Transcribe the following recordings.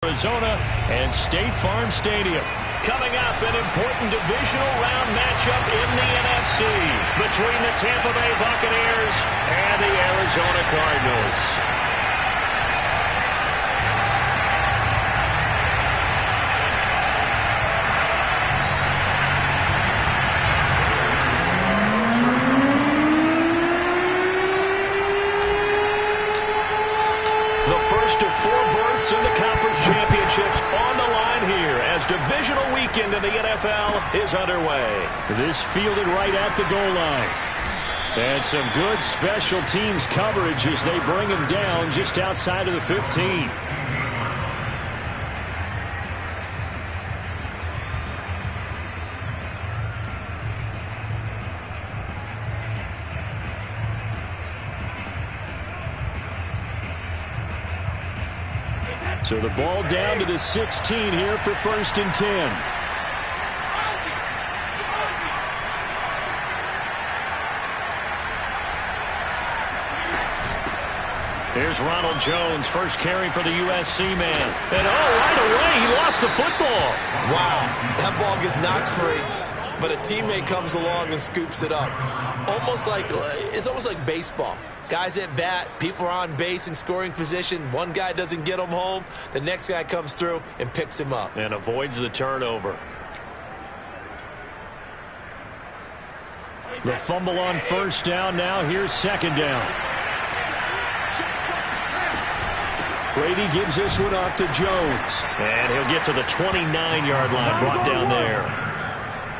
Arizona and State Farm Stadium. Coming up, an important divisional round matchup in the NFC between the Tampa Bay Buccaneers and the Arizona Cardinals. First of 4 berths in the conference championships on the line here as divisional weekend in the NFL is underway. This fielded right at the goal line. And some good special teams coverage as they bring him down just outside of the 15. So the ball down to the 16 here for 1st and 10. Here's Ronald Jones, first carry for the USC man. And right away, he lost the football. Wow, that ball gets knocked free, but a teammate comes along and scoops it up. It's almost like baseball. Guys at bat, people are on base in scoring position. One guy doesn't get him home. The next guy comes through and picks him up. And avoids the turnover. The fumble on 1st down. Now here's 2nd down. Brady gives this one off to Jones. And he'll get to the 29-yard line, brought down there.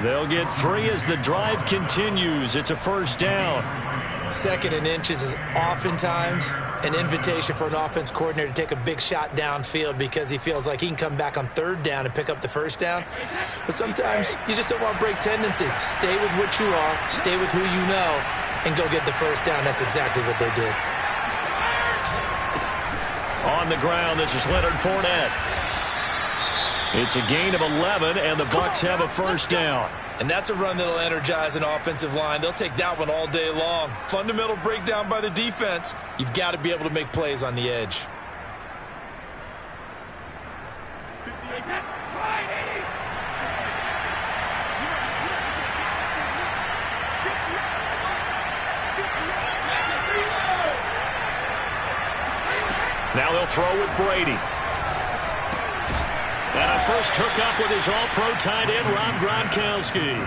They'll get 3 as the drive continues. It's a 1st down. 2nd and inches is oftentimes an invitation for an offense coordinator to take a big shot downfield because he feels like he can come back on 3rd down and pick up the 1st down. But sometimes you just don't want to break tendency. Stay with what you are, stay with who you know, and go get the 1st down. That's exactly what they did. On the ground, this is Leonard Fournette. It's a gain of 11, and the Bucs have a 1st down. And that's a run that'll energize an offensive line. They'll take that one all day long. Fundamental breakdown by the defense. You've got to be able to make plays on the edge. Now they'll throw with Brady. And a first hookup with his all-pro tight end, Rob Gronkowski.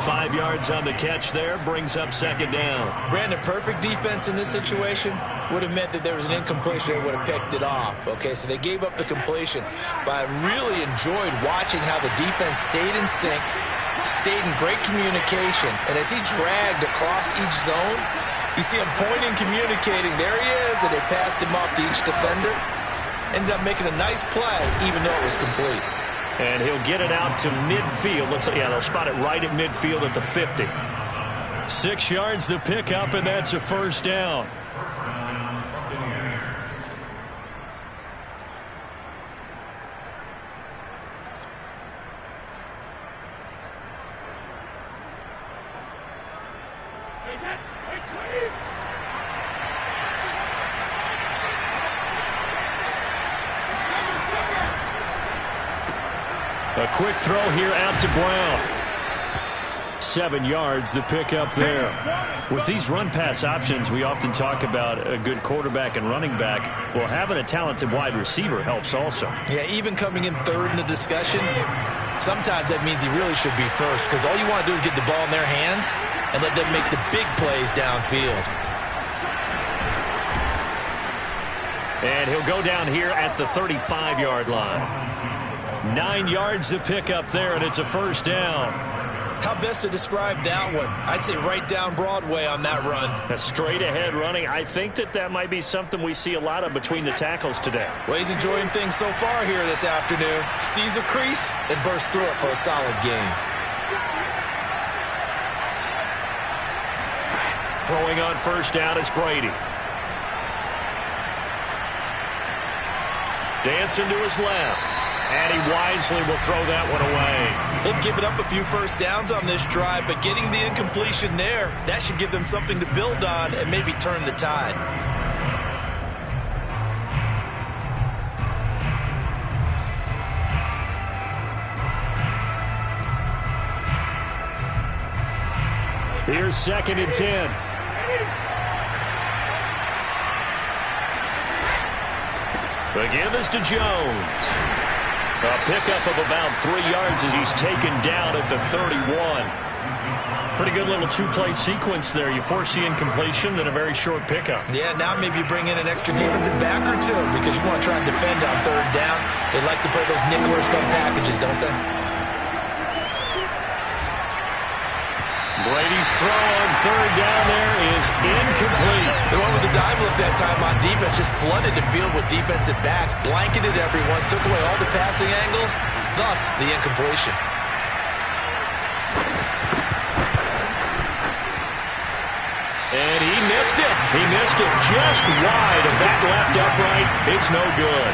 5 yards on the catch there, brings up 2nd down. Brandon, perfect defense in this situation would have meant that there was an incompletion that would have picked it off. Okay, so they gave up the completion. But I really enjoyed watching how the defense stayed in sync, stayed in great communication. And as he dragged across each zone, you see him pointing, communicating. There he is, and they passed him off to each defender. Ended up making a nice play, even though it was complete. And he'll get it out to midfield. They'll spot it right at midfield at the 50. 6 yards the pickup, and that's a 1st down. A quick throw here out to Brown. 7 yards, the pickup there. With these run-pass options, we often talk about a good quarterback and running back. Well, having a talented wide receiver helps also. Yeah, even coming in 3rd in the discussion, sometimes that means he really should be 1st because all you want to do is get the ball in their hands and let them make the big plays downfield. And he'll go down here at the 35-yard line. 9 yards to pick up there, and it's a 1st down. How best to describe that one? I'd say right down Broadway on that run. A straight-ahead running. I think that might be something we see a lot of between the tackles today. Well, he's enjoying things so far here this afternoon. Sees a crease and bursts through it for a solid gain. Throwing on 1st down is Brady. Dancing to his left. And he wisely will throw that one away. They've given up a few 1st downs on this drive, but getting the incompletion there, that should give them something to build on and maybe turn the tide. Here's 2nd and 10. The give is to Jones. A pickup of about 3 yards as he's taken down at the 31. Pretty good little two-play sequence there. You force the incompletion, then a very short pickup. Yeah, now maybe you bring in an extra defensive back or two because you want to try and defend on 3rd down. They like to play those nickel or sub packages, don't they? Brady's throw on 3rd down there is incomplete. The one with the dive look that time on defense just flooded the field with defensive backs, blanketed everyone, took away all the passing angles, thus the incompletion. And he missed it. He missed it just wide of that left upright. It's no good.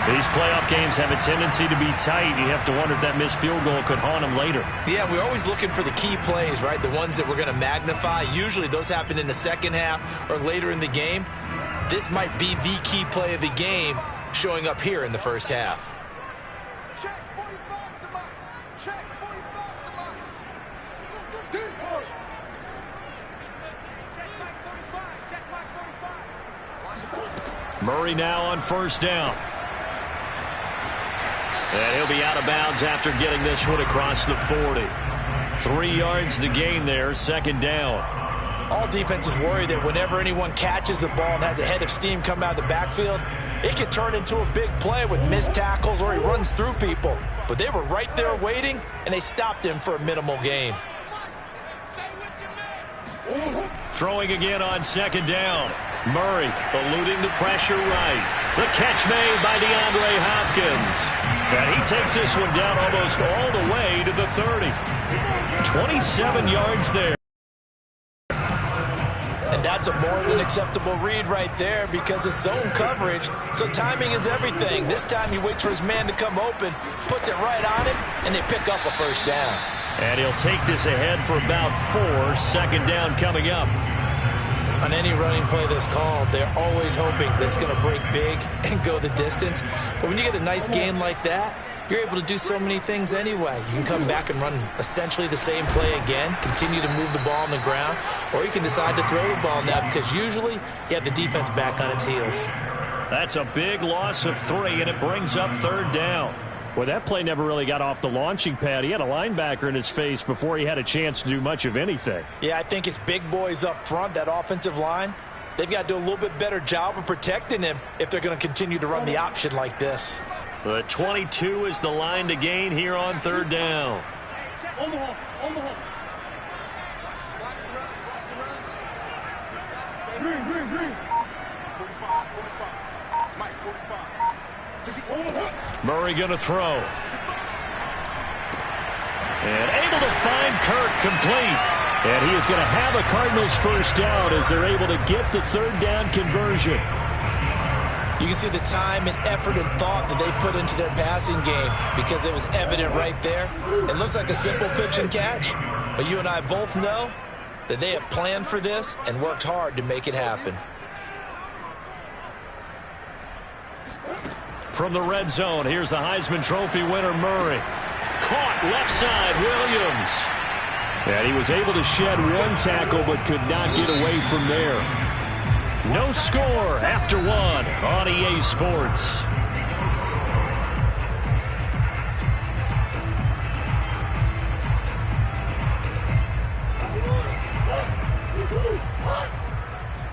These playoff games have a tendency to be tight. You have to wonder if that missed field goal could haunt him later. Yeah, we're always looking for the key plays, right? The ones that we're going to magnify. Usually those happen in the second half or later in the game. This might be the key play of the game showing up here in the first half. Check 45 to mine. Check 45 to mine. Check Mike 45. Check Mike 45. Murray now on 1st down. And he'll be out of bounds after getting this one across the 40. 3 yards the gain there, 2nd down. All defenses worry that whenever anyone catches the ball and has a head of steam come out of the backfield, it can turn into a big play with missed tackles or he runs through people. But they were right there waiting, and they stopped him for a minimal gain. Throwing again on 2nd down. Murray eluding the pressure right. The catch made by DeAndre Hopkins. And he takes this one down almost all the way to the 30. 27 yards there. And that's a more than acceptable read right there because it's zone coverage, so timing is everything. This time he waits for his man to come open, puts it right on him, and they pick up a 1st down. And he'll take this ahead for about 4. 2nd down coming up. On any running play that's called, they're always hoping that it's going to break big and go the distance. But when you get a nice game like that, you're able to do so many things anyway. You can come back and run essentially the same play again, continue to move the ball on the ground, or you can decide to throw the ball now because usually you have the defense back on its heels. That's a big loss of 3, and it brings up 3rd down. Well, that play never really got off the launching pad. He had a linebacker in his face before he had a chance to do much of anything. Yeah, I think it's big boys up front, that offensive line. They've got to do a little bit better job of protecting him if they're going to continue to run the option like this. The 22 is the line to gain here on 3rd down. Murray going to throw. And able to find Kirk complete. And he is going to have a Cardinals 1st down as they're able to get the 3rd down conversion. You can see the time and effort and thought that they put into their passing game because it was evident right there. It looks like a simple pitch and catch, but you and I both know that they have planned for this and worked hard to make it happen. From the red zone, here's the Heisman Trophy winner, Murray. Caught left side, Williams. And he was able to shed 1 tackle but could not get away from there. No score after 1 on EA Sports.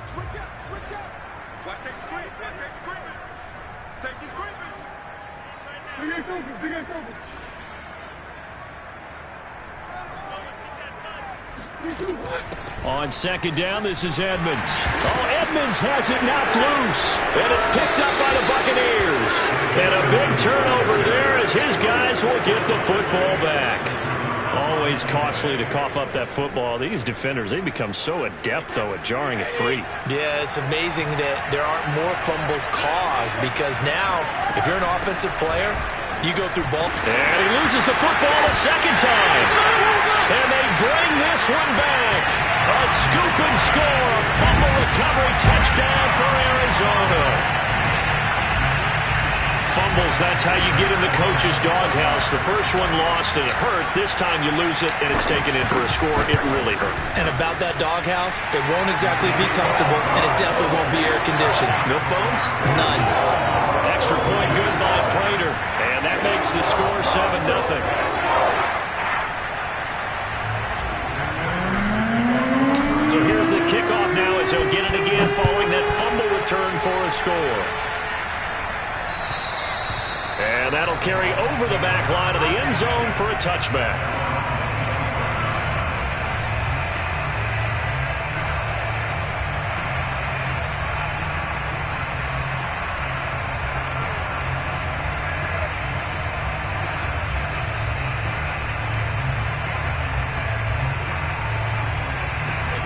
Switch up, switch up. Watch that screen, watch that screen. Safety screen. Big ass open, big ass open. On 2nd down, this is Edmonds. Oh, Edmonds has it knocked loose. And it's picked up by the Buccaneers. And a big turnover there as his guys will get the football back. Always costly to cough up that football. These defenders, they become so adept, though, at jarring it free. Yeah, it's amazing that there aren't more fumbles caused because now, if you're an offensive player, you go through ball. And he loses the football a 2nd time. And they bring this one back. A scoop and score. Fumble recovery touchdown for Arizona. fumbles, that's how you get in the coach's doghouse. The first one lost and it hurt. This time you lose it and it's taken in for a score. It really hurt. And about that doghouse, it won't exactly be comfortable, and it definitely won't be air-conditioned. Milk bones? None. Extra point good by Prater. And that makes the score 7-0. So here's the kickoff now as he'll get it again following that fumble return for a score. And that'll carry over the back line of the end zone for a touchback.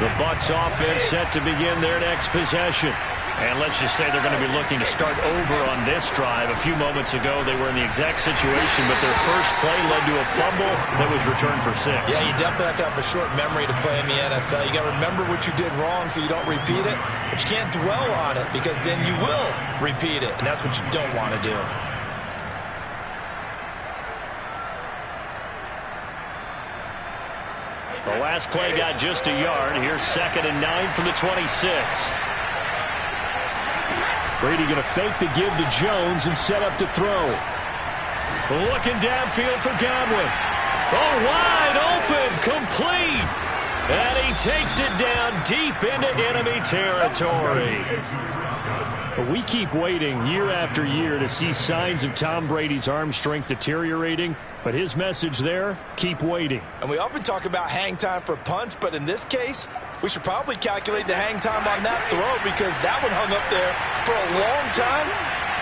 The Bucs offense set to begin their next possession. And let's just say they're going to be looking to start over on this drive. A few moments ago, they were in the exact situation, but their first play led to a fumble that was returned for 6. Yeah, you definitely have to have a short memory to play in the NFL. You got to remember what you did wrong so you don't repeat it, but you can't dwell on it because then you will repeat it, and that's what you don't want to do. The last play got just a yard. Here's 2nd and 9 from the 26. Brady going to fake the give to Jones and set up to throw. Looking downfield for Godwin. Oh, wide open, complete. And he takes it down deep into enemy territory. We keep waiting year after year to see signs of Tom Brady's arm strength deteriorating, but his message there, keep waiting. And we often talk about hang time for punts, but in this case, we should probably calculate the hang time on that throw because that one hung up there for a long time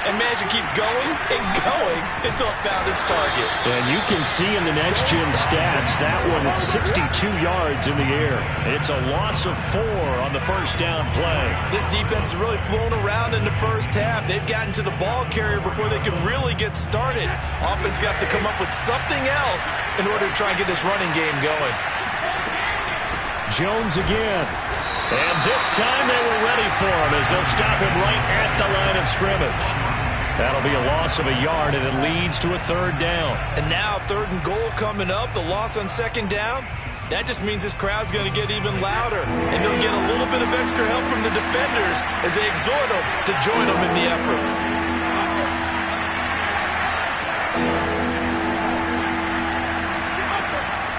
and managed to keep going and going until it found its target. And you can see in the next-gen stats, that one at 62 yards in the air. It's a loss of 4 on the first down play. This defense has really flown around in the first half. They've gotten to the ball carrier before they can really get started. Offense got to come up with something else in order to try and get this running game going. Jones again. And this time they were ready for him as they'll stop him right at the line of scrimmage. That'll be a loss of a yard, and it leads to a 3rd down. And now 3rd and goal coming up, the loss on 2nd down. That just means this crowd's going to get even louder, and they'll get a little bit of extra help from the defenders as they exhort them to join them in the effort.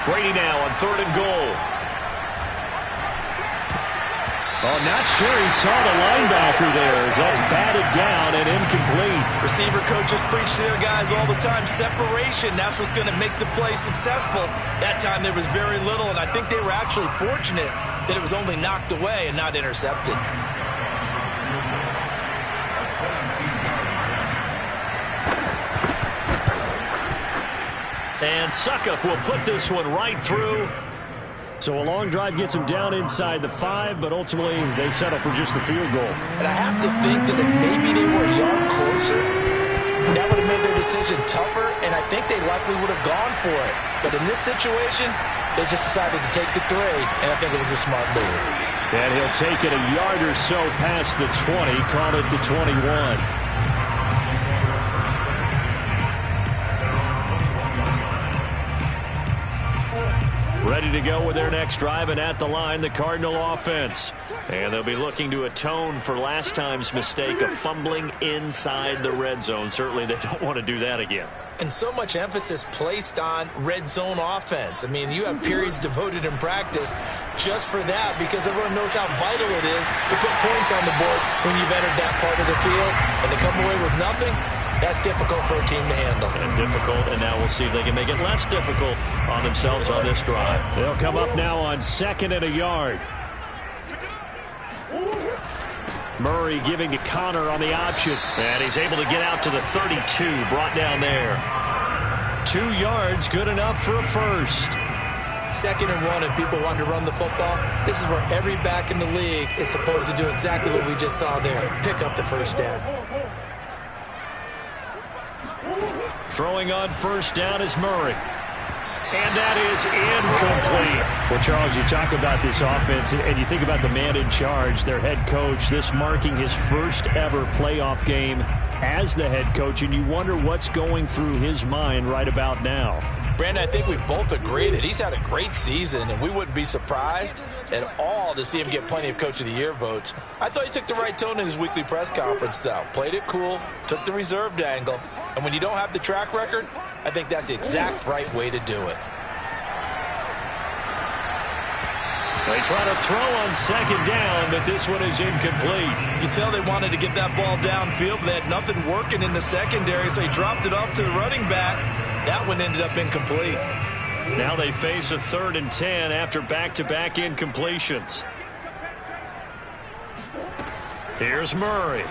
Brady now on 3rd and goal. Oh, not sure he saw the linebacker there as that's batted down and incomplete. Receiver coaches preach to their guys all the time. Separation, that's what's going to make the play successful. That time there was very little, and I think they were actually fortunate that it was only knocked away and not intercepted. And Suckup will put this one right through. So a long drive gets them down inside the 5, but ultimately they settle for just the field goal. And I have to think that if maybe they were a yard closer, that would have made their decision tougher, and I think they likely would have gone for it. But in this situation, they just decided to take the 3, and I think it was a smart move. And he'll take it a yard or so past the 20, call it the 21. Ready to go with their next drive, and at the line, the Cardinal offense. And they'll be looking to atone for last time's mistake of fumbling inside the red zone. Certainly they don't want to do that again. And so much emphasis placed on red zone offense. I mean, you have periods devoted in practice just for that because everyone knows how vital it is to put points on the board when you've entered that part of the field. And to come away with nothing, that's difficult for a team to handle. And difficult, and now we'll see if they can make it less difficult on themselves on this drive. They'll come up now on 2nd and a yard. Murray giving to Connor on the option. And he's able to get out to the 32, brought down there. 2 yards, good enough for a first. 2nd and 1, and people want to run the football. This is where every back in the league is supposed to do exactly what we just saw there. Pick up the first down. Throwing on first down is Murray. And that is incomplete. Well, Charles, you talk about this offense, and you think about the man in charge, their head coach, this marking his first ever playoff game as the head coach, and you wonder what's going through his mind right about now. Brandon, I think we both agree that he's had a great season, and we wouldn't be surprised at all to see him get plenty of Coach of the Year votes. I thought he took the right tone in his weekly press conference, though. Played it cool, took the reserved angle, and when you don't have the track record, I think that's the exact right way to do it. They try to throw on second down, but this one is incomplete. You can tell they wanted to get that ball downfield, but they had nothing working in the secondary, so he dropped it off to the running back. That one ended up incomplete. Now they face a 3rd and 10 after back-to-back incompletions. Here's Murray.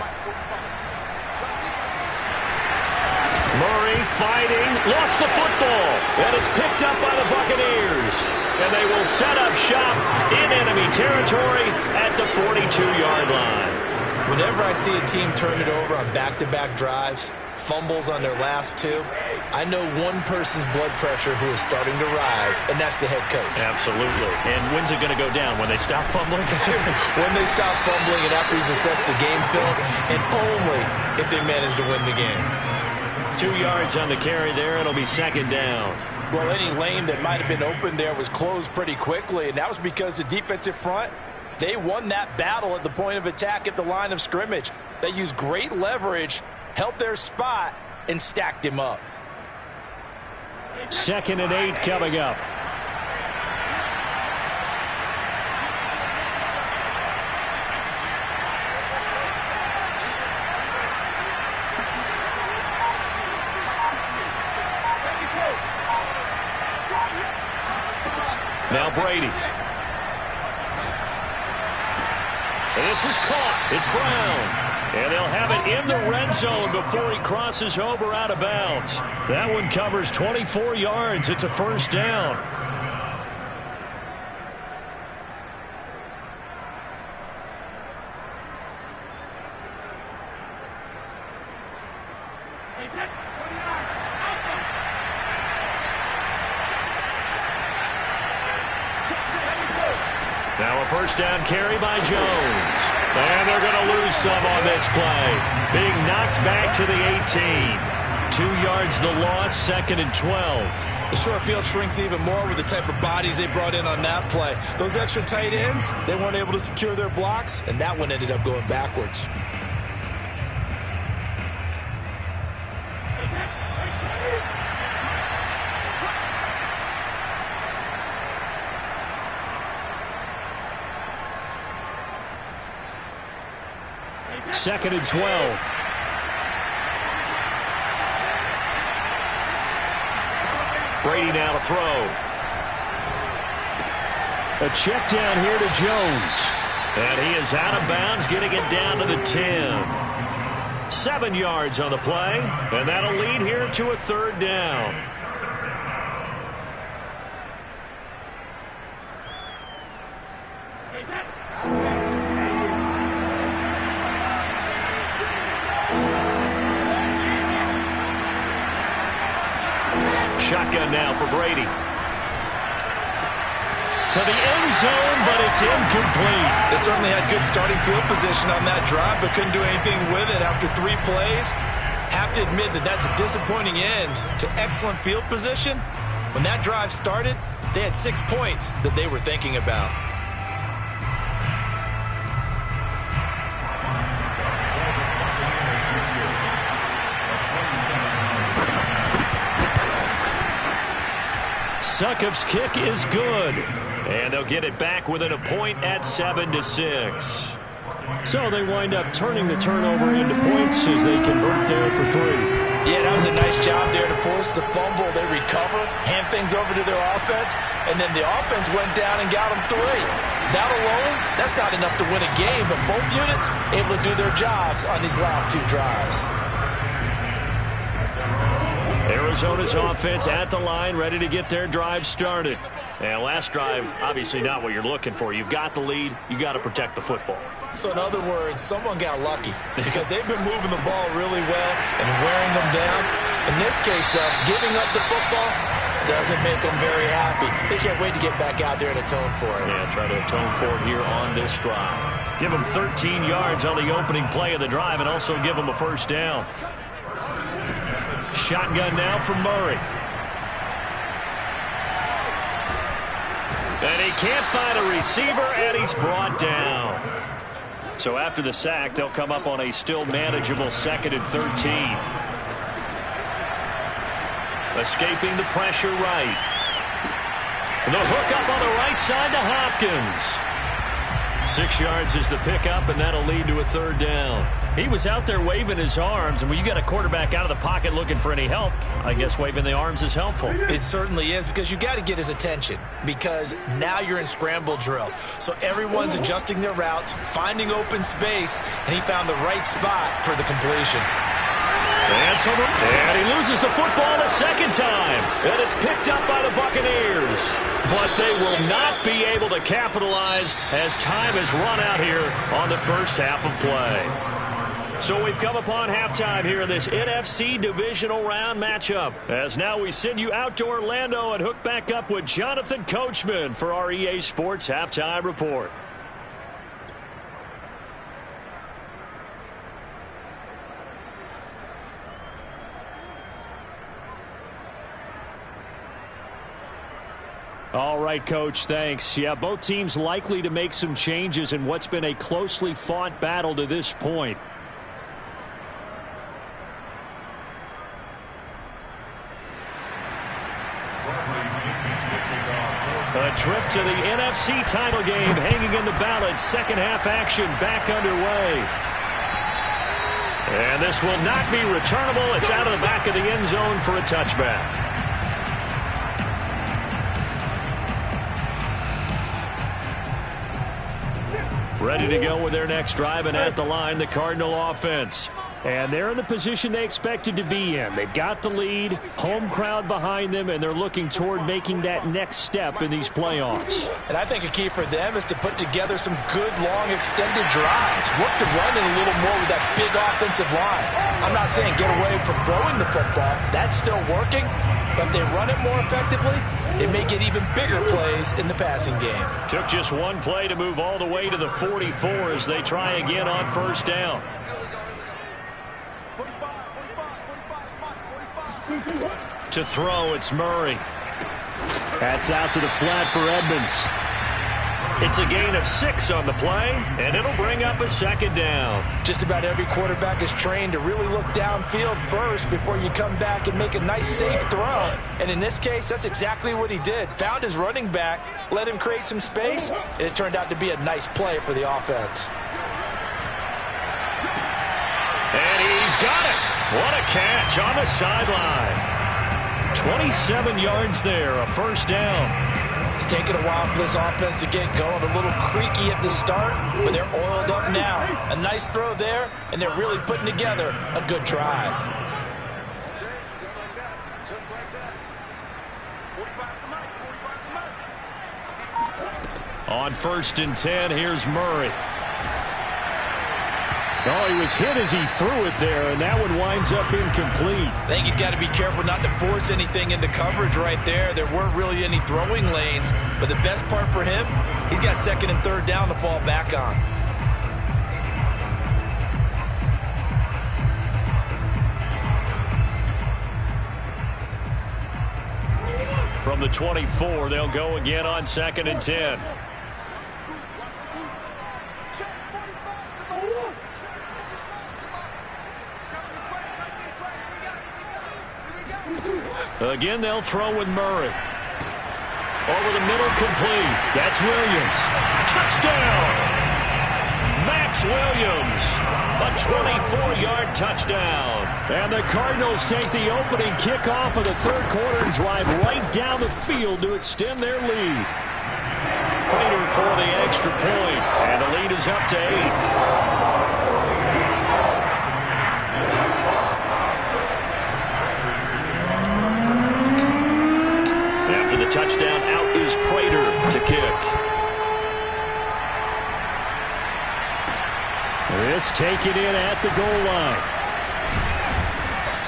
Murray fighting, lost the football, and it's picked up by the Buccaneers. And they will set up shop in enemy territory at the 42-yard line. Whenever I see a team turn it over on back-to-back drives, fumbles on their last two, I know one person's blood pressure who is starting to rise, and that's the head coach. Absolutely. And when's it going to go down? When they stop fumbling? When they stop fumbling and after he's assessed the game film, and only if they manage to win the game. 2 yards on the carry there. It'll be second down. Well, any lane that might have been open there was closed pretty quickly, and that was because the defensive front, they won that battle at the point of attack at the line of scrimmage. They used great leverage, held their spot, and stacked him up. 2nd and 8 coming up. Now Brady. And this is caught. It's Brown. And they'll have it in the red zone before he crosses over out of bounds. That one covers 24 yards. It's a first down. Now a first down carry by Jones. And they're going to lose some on this play. Being knocked back to the 18. 2 yards the loss, 2nd and 12. The short field shrinks even more with the type of bodies they brought in on that play. Those extra tight ends, they weren't able to secure their blocks, and that one ended up going backwards. Second and 12. Brady now to throw. A check down here to Jones. And he is out of bounds, getting it down to the 10. 7 yards on the play. And that'll lead here to a 3rd down. Shotgun now for Brady. To the end zone, but it's incomplete. They certainly had good starting field position on that drive, but couldn't do anything with it after 3 plays. Have to admit that that's a disappointing end to excellent field position. When that drive started, they had 6 points that they were thinking about. Succop's kick is good. And they'll get it back within a point at 7-6. So they wind up turning the turnover into points as they convert there for 3. Yeah, that was a nice job there to force the fumble. They recover, hand things over to their offense, and then the offense went down and got them 3. That alone, that's not enough to win a game, but both units able to do their jobs on these last 2 drives. Arizona's offense at the line, ready to get their drive started. And last drive, obviously not what you're looking for. You've got the lead. You got to protect the football. So in other words, someone got lucky because they've been moving the ball really well and wearing them down. In this case, though, giving up the football, Doesn't make them very happy. They can't wait to get back out there and atone for it. Yeah, try to atone for it here on this drive. Give them 13 yards on the opening play of the drive and also give them a first down. Shotgun now from Murray. And he can't find a receiver, and he's brought down. So after the sack, they'll come up on a still manageable 2nd and 13. Escaping the pressure right. The hook up on the right side to Hopkins. 6 yards is the pickup, and that'll lead to a 3rd down. He was out there waving his arms, and when you got a quarterback out of the pocket looking for any help, I guess waving the arms is helpful. It certainly is, because you got to get his attention, because now you're in scramble drill. So everyone's adjusting their routes, finding open space, and he found the right spot for the completion. And he loses the football a 2nd time. And it's picked up by the Buccaneers. But they will not be able to capitalize as time has run out here on the first half of play. So we've come upon halftime here in this NFC divisional round matchup. As now we send you out to Orlando and hook back up with Jonathan Coachman for our EA Sports Halftime Report. All right, Coach, thanks. Yeah, both teams likely to make some changes in what's been a closely fought battle to this point. A trip to the NFC title game hanging in the balance. Second half action back underway. And this will not be returnable. It's out of the back of the end zone for a touchback. Ready to go with their next drive, and at the line, the Cardinal offense. And they're in the position they expected to be in. They've got the lead, home crowd behind them, and they're looking toward making that next step in these playoffs. And I think a key for them is to put together some good, long, extended drives. Work the run in a little more with that big offensive line. I'm not saying get away from throwing the football. That's still working. But if they run it more effectively, it may get even bigger plays in the passing game. Took just one play to move all the way to the 44 as they try again on first down. To throw, it's Murray. That's out to the flat for Edmonds. It's a gain of 6 on the play, and it'll bring up a 2nd down. Just about every quarterback is trained to really look downfield first before you come back and make a nice, safe throw. And in this case, that's exactly what he did. Found his running back, let him create some space, and it turned out to be a nice play for the offense. And he's got it. What a catch on the sideline. 27 yards there, a first down. It's taken a while for this offense to get going. A little creaky at the start, but they're oiled up now. A nice throw there, and they're really putting together a good drive. Just like that. Just like that. 45 to Mike. On 1st and 10, here's Murray. Oh, he was hit as he threw it there, and that one winds up incomplete. I think he's got to be careful not to force anything into coverage right there. There weren't really any throwing lanes, but the best part for him, he's got 2nd and 3rd down to fall back on. From the 24, they'll go again on 2nd and 10. Again, they'll throw with Murray. Over the middle, complete. That's Williams. Touchdown! Max Williams. A 24-yard touchdown. And the Cardinals take the opening kickoff of the 3rd quarter and drive right down the field to extend their lead. Prater for the extra point, and the lead is up to 8. The touchdown, out is Prater to kick. This taken in at the goal line.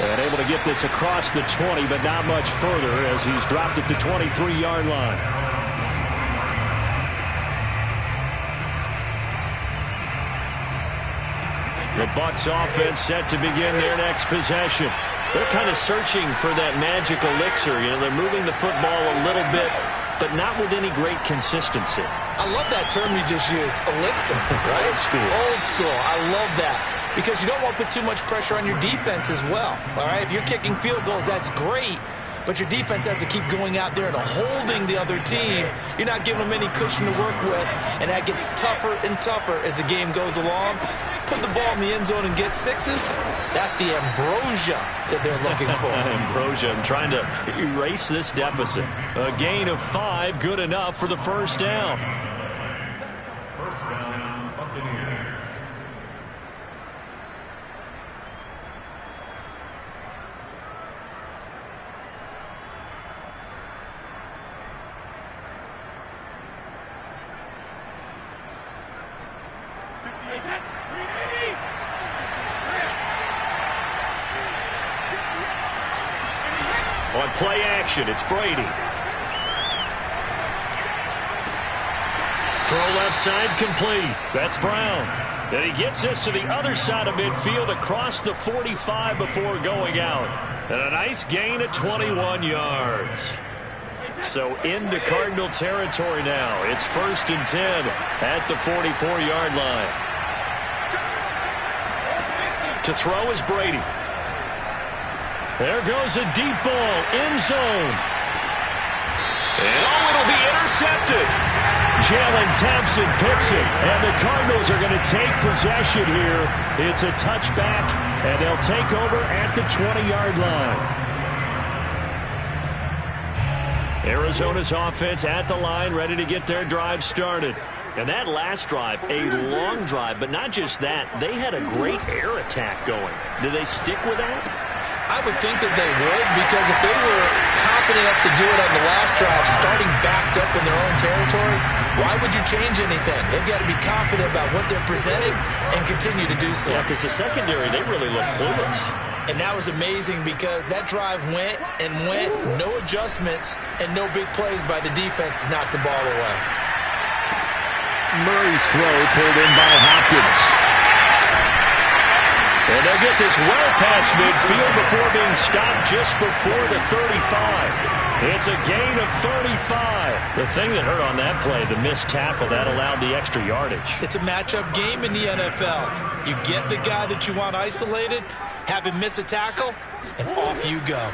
And able to get this across the 20, but not much further as he's dropped it to 23-yard line. The Bucs offense set to begin their next possession. They're kind of searching for that magic elixir. You know, they're moving the football a little bit, but not with any great consistency. I love that term you just used, elixir, right? Old school. Old school. I love that. Because you don't want to put too much pressure on your defense as well. All right, if you're kicking field goals, that's great. But your defense has to keep going out there and holding the other team. You're not giving them any cushion to work with, and that gets tougher and tougher as the game goes along. Put the ball in the end zone and get sixes. That's the ambrosia that they're looking for. Ambrosia, I'm trying to erase this deficit. A gain of 5, good enough for the first down. First down, Buccaneers. On play action, it's Brady. Throw left side complete. That's Brown. And he gets this to the other side of midfield across the 45 before going out. And a nice gain of 21 yards. So into Cardinal territory now. It's 1st and 10 at the 44-yard line. To throw is Brady. There goes a deep ball, end zone. And it'll be intercepted. Jalen Thompson picks it, and the Cardinals are going to take possession here. It's a touchback, and they'll take over at the 20-yard line. Arizona's offense at the line, ready to get their drive started. And that last drive, a long drive, but not just that. They had a great air attack going. Do they stick with that? I would think that they would, because if they were confident enough to do it on the last drive, starting backed up in their own territory, why would you change anything? They've got to be confident about what they're presenting and continue to do so. Yeah, because the secondary, they really look clueless. And that was amazing because that drive went and went, no adjustments, and no big plays by the defense to knock the ball away. Murray's throw pulled in by Hopkins. And they'll get this well past midfield before being stopped just before the 35. It's a gain of 35. The thing that hurt on that play, the missed tackle, that allowed the extra yardage. It's a matchup game in the NFL. You get the guy that you want isolated, have him miss a tackle, and off you go.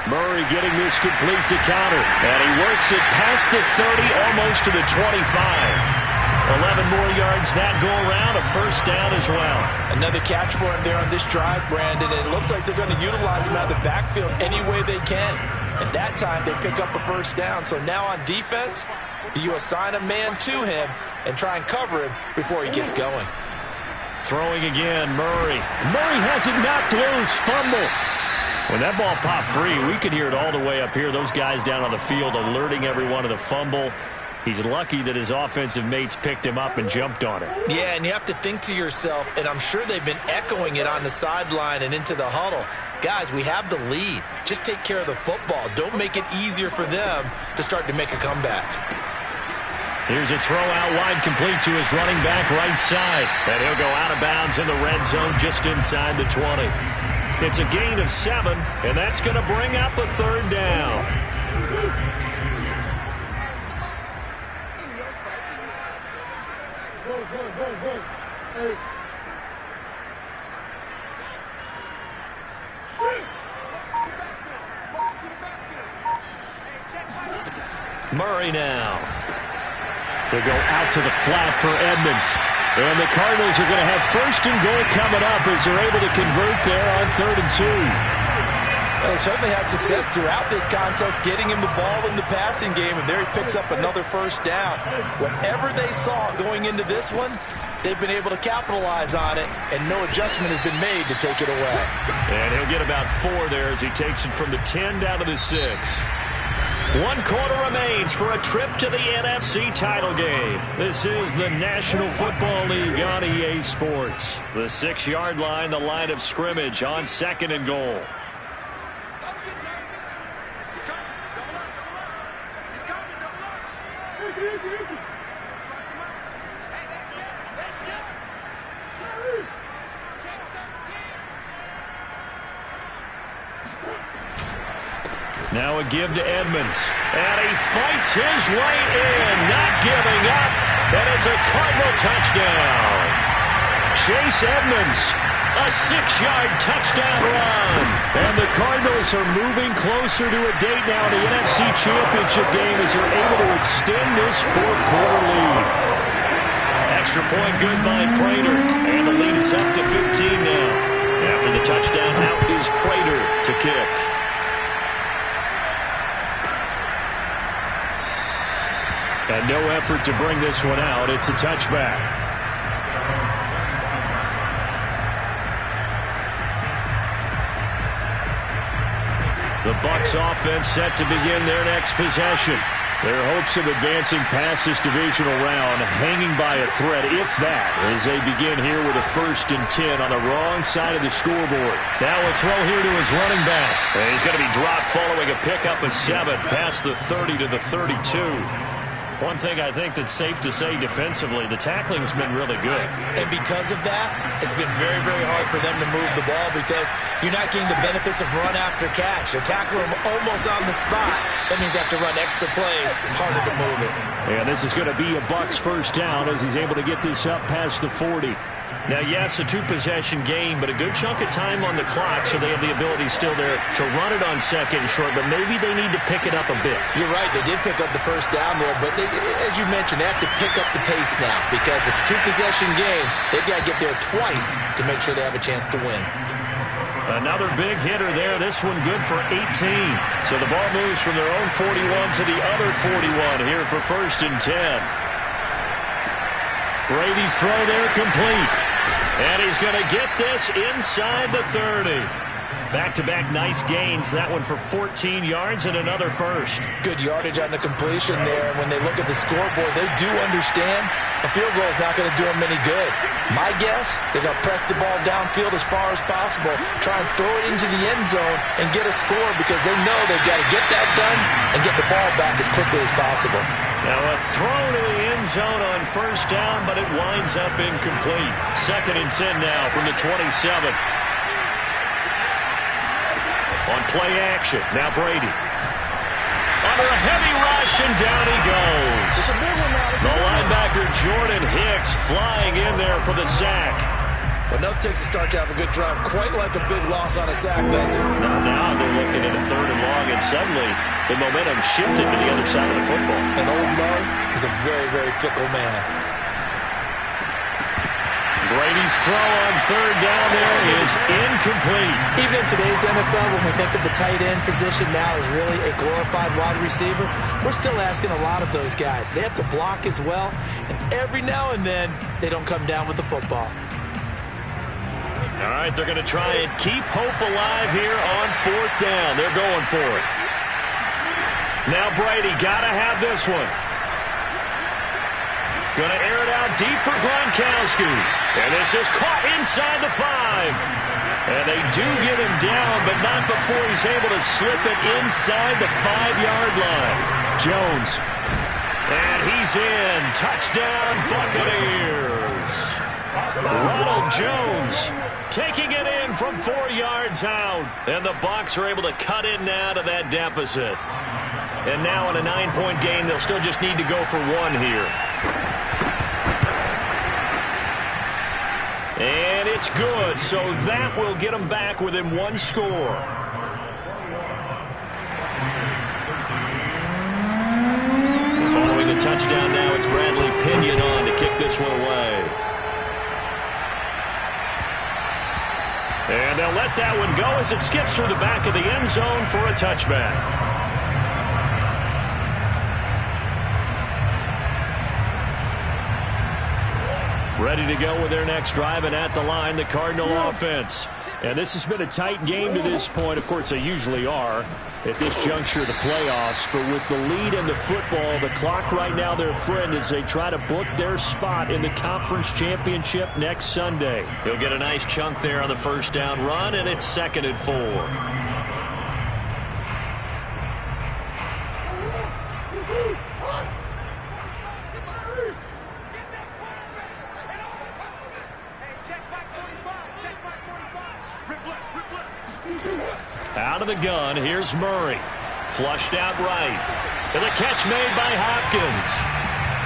Murray getting this complete to counter. And he works it past the 30, almost to the 25. 11 more yards that go around, a first down as well. Another catch for him there on this drive, Brandon. And it looks like they're going to utilize him out of the backfield any way they can. And that time they pick up a first down. So now on defense, do you assign a man to him and try and cover him before he gets going? Throwing again, Murray. Murray has it knocked loose, fumble. When that ball popped free, we could hear it all the way up here. Those guys down on the field alerting everyone of the fumble. He's lucky that his offensive mates picked him up and jumped on it. Yeah, and you have to think to yourself, and I'm sure they've been echoing it on the sideline and into the huddle. Guys, we have the lead. Just take care of the football. Don't make it easier for them to start to make a comeback. Here's a throw out wide complete to his running back right side. And he'll go out of bounds in the red zone just inside the 20. It's a gain of 7, and that's going to bring up a third down. Murray now. They'll go out to the flat for Edmonds. And the Cardinals are going to have first and goal coming up as they're able to convert there on 3rd and 2. Well, they certainly had success throughout this contest, getting him the ball in the passing game, and there he picks up another first down. Whatever they saw going into this one, they've been able to capitalize on it, and no adjustment has been made to take it away. And he'll get about 4 there as he takes it from the 10 down to the 6. 1 quarter remains for a trip to the NFC title game. This is the National Football League on EA Sports. The 6-yard line, the line of scrimmage on 2nd and goal. Now a give to Edmonds. And he fights his way in, not giving up. And it's a Cardinal touchdown. Chase Edmonds, a 6-yard touchdown run. And the Cardinals are moving closer to a date now in the NFC Championship game as they're able to extend this 4th quarter lead. Extra point good by Prater. And the lead is up to 15 now. After the touchdown, out is Prater to kick. And no effort to bring this one out. It's a touchback. The Bucs offense set to begin their next possession. Their hopes of advancing past this divisional round hanging by a thread, if that, as they begin here with a 1st and 10 on the wrong side of the scoreboard. Now a throw here to his running back. And he's going to be dropped following a pickup of 7 past the 30 to the 32. One thing I think that's safe to say defensively, the tackling's been really good. And because of that, it's been very, very hard for them to move the ball because you're not getting the benefits of run after catch. They tackle them almost on the spot. That means they have to run extra plays, harder to move it. And this is going to be a Bucs 1st down as he's able to get this up past the 40. Now, yes, a 2-possession game, but a good chunk of time on the clock, so they have the ability still there to run it on 2nd and short, but maybe they need to pick it up a bit. You're right. They did pick up the 1st down there, but they, as you mentioned, they have to pick up the pace now because it's a 2-possession game. They've got to get there twice to make sure they have a chance to win. Another big hitter there. This one good for 18. So the ball moves from their own 41 to the other 41 here for 1st and 10. Brady's throw there complete. And he's going to get this inside the 30. Back-to-back nice gains. That one for 14 yards and another 1st. Good yardage on the completion there. And when they look at the scoreboard, they do understand a field goal is not going to do them any good. My guess, they're going to press the ball downfield as far as possible, try and throw it into the end zone and get a score because they know they've got to get that done and get the ball back as quickly as possible. Now a throw to the end zone on 1st down, but it winds up incomplete. 2nd and 10 now from the 27. On play action, now Brady. Under a heavy rush, and down he goes. The linebacker Jordan Hicks flying in there for the sack. But no takes to start to have a good drive, quite like a big loss on a sack, does it? Now they're looking at a 3rd and long, and suddenly the momentum shifted to the other side of the football. And old Mo is a very, very fickle man. Brady's throw on 3rd down there is incomplete. Even in today's NFL, when we think of the tight end position now as really a glorified wide receiver, we're still asking a lot of those guys. They have to block as well, and every now and then they don't come down with the football. All right, they're going to try and keep hope alive here on 4th down. They're going for it. Now Brady got to have this one. Going to air it out deep for Gronkowski. And this is caught inside the 5. And they do get him down, but not before he's able to slip it inside the 5-yard line. Jones. And he's in. Touchdown, Buccaneers. Ronald Jones taking it in from 4 yards out. And the Bucs are able to cut in now to that deficit. And now in a 9-point game, they'll still just need to go for 1 here. And it's good, so that will get them back within 1 score. Following the touchdown now, it's Bradley Pinion on to kick this one away. And they'll let that one go as it skips through the back of the end zone for a touchback. Ready to go with their next drive, and at the line, the Cardinal offense. And this has been a tight game to this point. Of course, they usually are at this juncture of the playoffs. But with the lead in the football, the clock right now their friend as they try to book their spot in the conference championship next Sunday. He'll get a nice chunk there on the first down run, and it's 2nd and 4. Out of the gun, here's Murray. Flushed out right. And the catch made by Hopkins.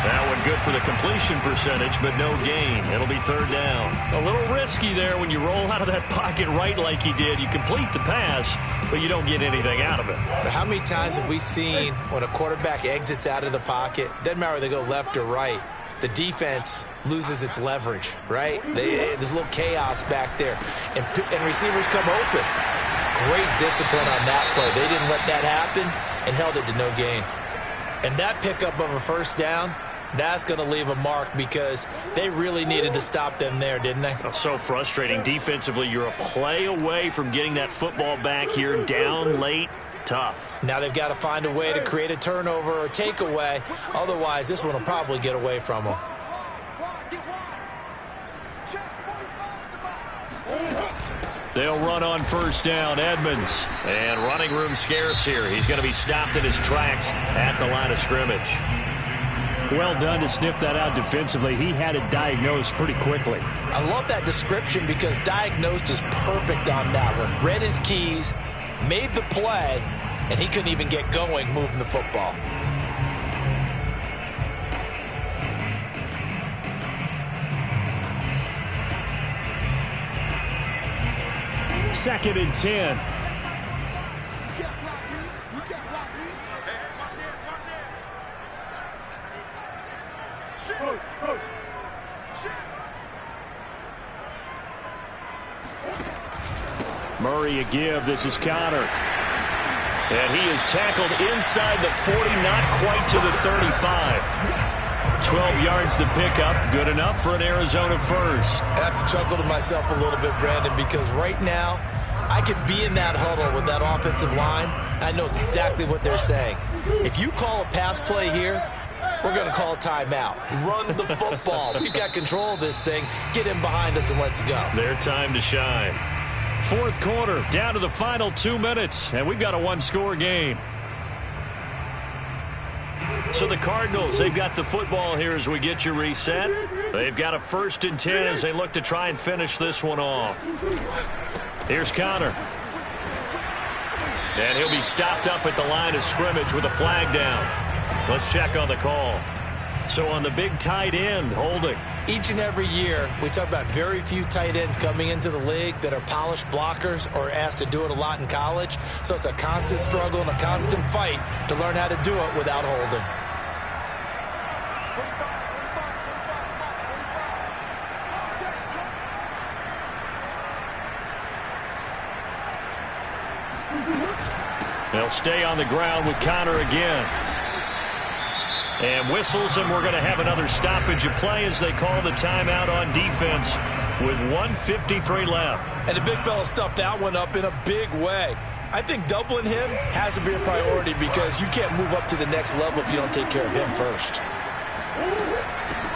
That one good for the completion percentage, but no gain. It'll be 3rd down. A little risky there when you roll out of that pocket right like he did. You complete the pass, but you don't get anything out of it. But how many times have we seen when a quarterback exits out of the pocket, doesn't matter whether they go left or right, the defense loses its leverage, right? There's a little chaos back there, and receivers come open. Great discipline on that play. They didn't let that happen and held it to no gain. And that pickup of a first down, that's going to leave a mark because they really needed to stop them there, didn't they? Oh, so frustrating. Defensively, you're a play away from getting that football back here, down late. Tough. Now they've got to find a way to create a turnover or takeaway. Otherwise, this one will probably get away from them. They'll run on first down, Edmonds. And running room scarce here. He's going to be stopped in his tracks at the line of scrimmage. Well done to sniff that out defensively. He had it diagnosed pretty quickly. I love that description because diagnosed is perfect on that one. Read his keys, made the play, and he couldn't even get going moving the football. Second and 10. Murray a give. This is Connor. And he is tackled inside the 40, not quite to the 35. 12 yards to pick up. Good enough for an Arizona first. I have to chuckle to myself a little bit, Brandon, because right now I could be in that huddle with that offensive line. I know exactly what they're saying. If you call a pass play here, we're going to call a timeout. Run the football. We've got control of this thing. Get in behind us and let's go. Their time to shine. Fourth quarter, down to the final 2 minutes, and we've got a one-score game. So the Cardinals, they've got the football here as we get you reset. They've got a 1st and 10 as they look to try and finish this one off. Here's Connor. And he'll be stopped up at the line of scrimmage with a flag down. Let's check on the call. So on the big tight end, holding. Each and every year, we talk about very few tight ends coming into the league that are polished blockers or asked to do it a lot in college. So it's a constant struggle and a constant fight to learn how to do it without holding. They'll stay on the ground with Connor again. And whistles, and we're going to have another stoppage of play as they call the timeout on defense with 1:53 left. And the big fella stuffed that one up in a big way. I think doubling him has to be a priority because you can't move up to the next level if you don't take care of him first.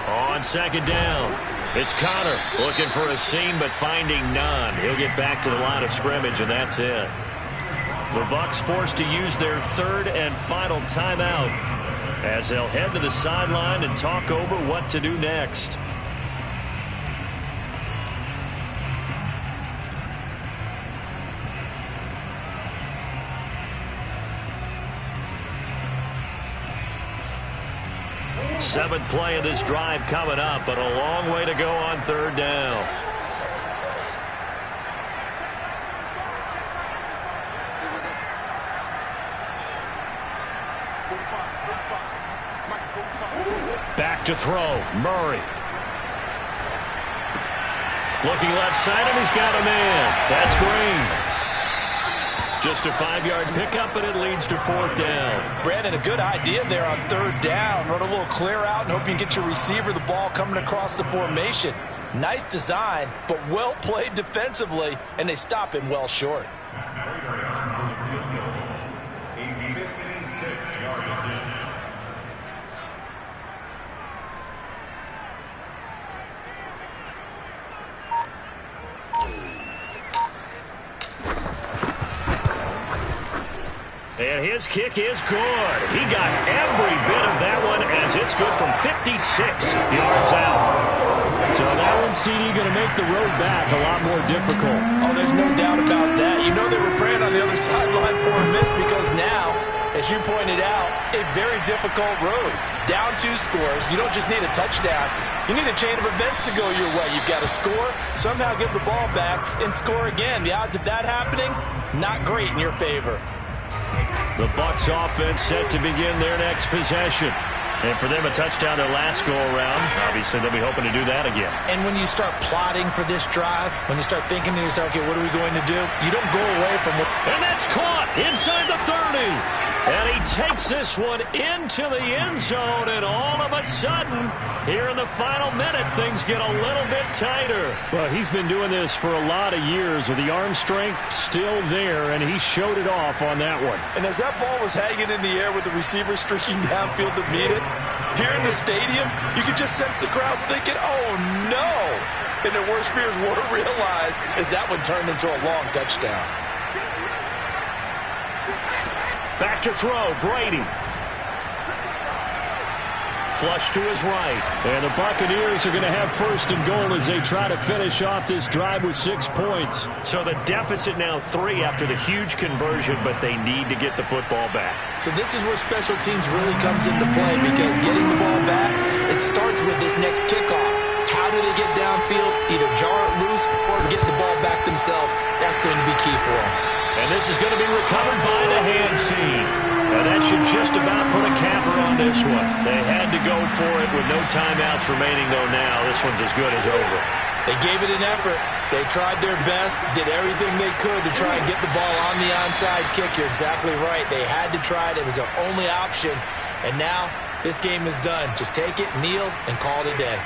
On second down, it's Connor looking for a seam but finding none. He'll get back to the line of scrimmage, and that's it. The Bucs forced to use their 3rd and final timeout as they'll head to the sideline and talk over what to do next. Seventh play of this drive coming up, but a long way to go on 3rd down. Back to throw, Murray. Looking left side, and he's got a man. That's Green. Just a 5-yard pickup, and it leads to 4th down. Brandon, a good idea there on 3rd down. Run a little clear out and hope you can get your receiver the ball coming across the formation. Nice design, but well played defensively, and they stop him well short. And his kick is good. He got every bit of that one as it's good from 56 yards out. So that one, CD, going to make the road back a lot more difficult. Oh, there's no doubt about that. You know they were praying on the other sideline for a miss because now, as you pointed out, a very difficult road. Down 2 scores. You don't just need a touchdown. You need a chain of events to go your way. You've got to score, somehow give the ball back, and score again. The odds of that happening, not great in your favor. The Bucs offense set to begin their next possession. And for them, a touchdown their last go-around. Obviously, they'll be hoping to do that again. And when you start plotting for this drive, when you start thinking to yourself, okay, what are we going to do? You don't go away from what... And that's caught inside the 30. And he takes this one into the end zone. And all of a sudden, here in the final minute, things get a little bit tighter. Well, he's been doing this for a lot of years with the arm strength still there, and he showed it off on that one. And as that ball was hanging in the air with the receiver streaking downfield to meet it, here in the stadium, you could just sense the crowd thinking, oh, no. And their worst fears were realized as that one turned into a long touchdown. Back to throw, Brady. Flush to his right. And the Buccaneers are going to have first and goal as they try to finish off this drive with 6 points. So the deficit now 3 after the huge conversion, but they need to get the football back. So this is where special teams really comes into play because getting the ball back, it starts with this next kickoff. How do they get downfield? Either jar it loose or get the ball back themselves. That's going to be key for them. And this is going to be recovered by the hands team. And that should just about put a capper on this one. They had to go for it with no timeouts remaining, though now this one's as good as over. They gave it an effort. They tried their best, did everything they could to try and get the ball on the onside kick. You're exactly right. They had to try it. It was their only option. And now this game is done. Just take it, kneel, and call it a day.